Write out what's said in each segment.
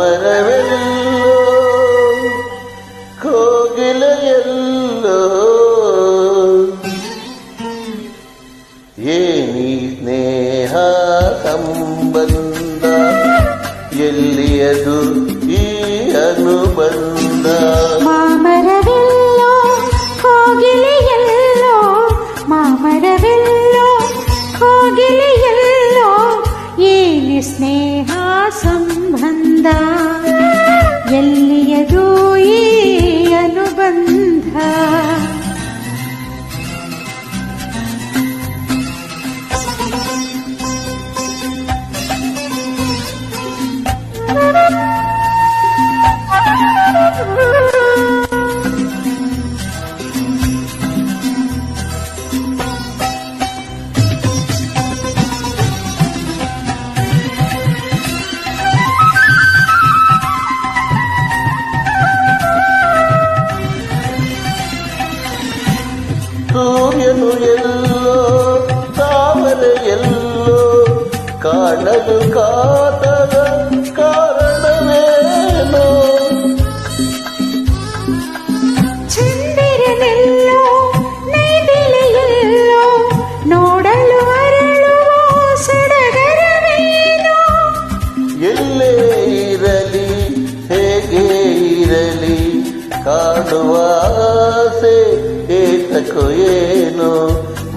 ಮಾಮರವೆಲ್ಲೋ ಕೋಗಿಲೆಯಲ್ಲೋ ಏನಿ ಸ್ನೇಹ ಸಂಬಂಧ ಎಲ್ಲಿಯದು ಈ ಅನುಬಂಧ. ಮಾಮರವೆಲ್ಲೋ ಕೋಗಿಲೆಯಲ್ಲೋ ಮಾಮರವೆಲ್ಲೋ ಕೋಗಿಲೆಯಲ್ಲೋ ಏನಿ ಸ್ನೇಹ ಸಂಬಂಧ ಎಲ್ಲಿಯದು ಈ ಅನುಬಂಧ. ಸೂರ್ಯನು ಎಲ್ಲೋ ತಾವರೆ ಎಲ್ಲೋ ಕಾಣಲು ಕಾತದ ಕಾರಣವೇನೋ. ಚಂದಿರನೆಲ್ಲೋ ನೈದಿಲೆಯೆಲ್ಲೋ ನೋಡಲು ಅರಳುವ ಸಡಗರವೇನೋ. ಎಲ್ಲೇ ಇರಲಿ ಹೇಗೆ ಇರಲಿ ಕಾಣುವ ಆಸೆ ಏತಕೋ ಏನೋ.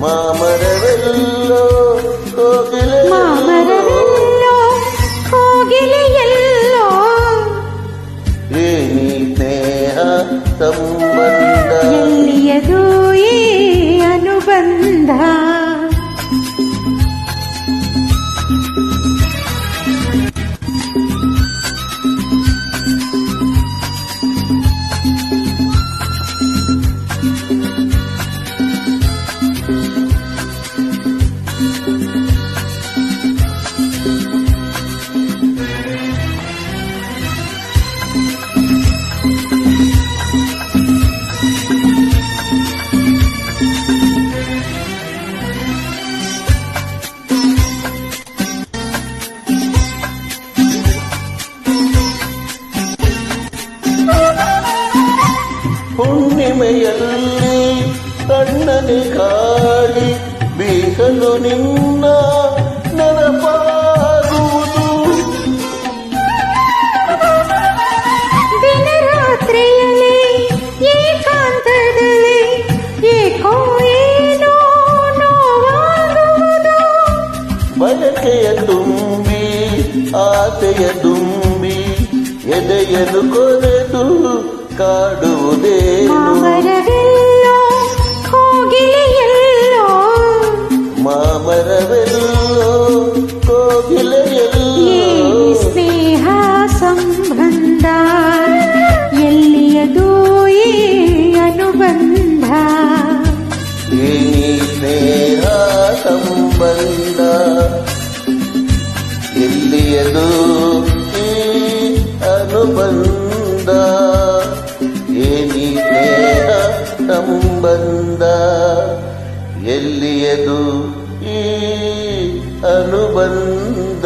ಮಾಮರವೆಲ್ಲೋ ಮಾಮರವೆಲ್ಲೋ ಕೋಗಿಲೆಯಲ್ಲೋ ಏನಿ ಸ್ನೇಹ ಸಂಬಂಧ ಎಲ್ಲಿಯದು ಈ ಅನುಬಂಧ. ಹುಣ್ಣಿಮೆಯಲ್ಲಿ ಕಣ್ಣನೆ ಕಾಡಿ ಬೀಸಲು ನಿನ್ನ ನೆನಪಾಗುವುದು. ದಿನರಾತ್ರಿಯಲ್ಲಿ ಏಕಾಂತದಲ್ಲಿ ಏಕೋ ಏನೋ ನೋವಾಗುವುದು. ಬಯಕೆಯ ತುಂಬಿ ಆಸೆಯ ತುಂಬಿ ಎದೆಯನ್ನು ಕೊರೆದು ಕಾಡುವುದೇನು. ಮಾಮರವೆಲ್ಲೋ ಕೋಗಿಲೆಯಲ್ಲೋ ಮಾಮರವೆಲ್ಲೋ ಕೋಗಿಲೆಯಲ್ಲೋ ಸ್ನೇಹ ಸಂಬಂಧ ಎಲ್ಲಿಯದು ಈ ಅನುಬಂಧ. ಏನಿ ಸ್ನೇಹ ಸಂಬಂಧ ಎಲ್ಲಿಯದು ಈ ಅನುಬಂಧ. ಏನಿ ಸ್ನೇಹ ಸಂಬಂಧ ಎಲ್ಲಿಯದು ಈ ಅನುಬಂಧ.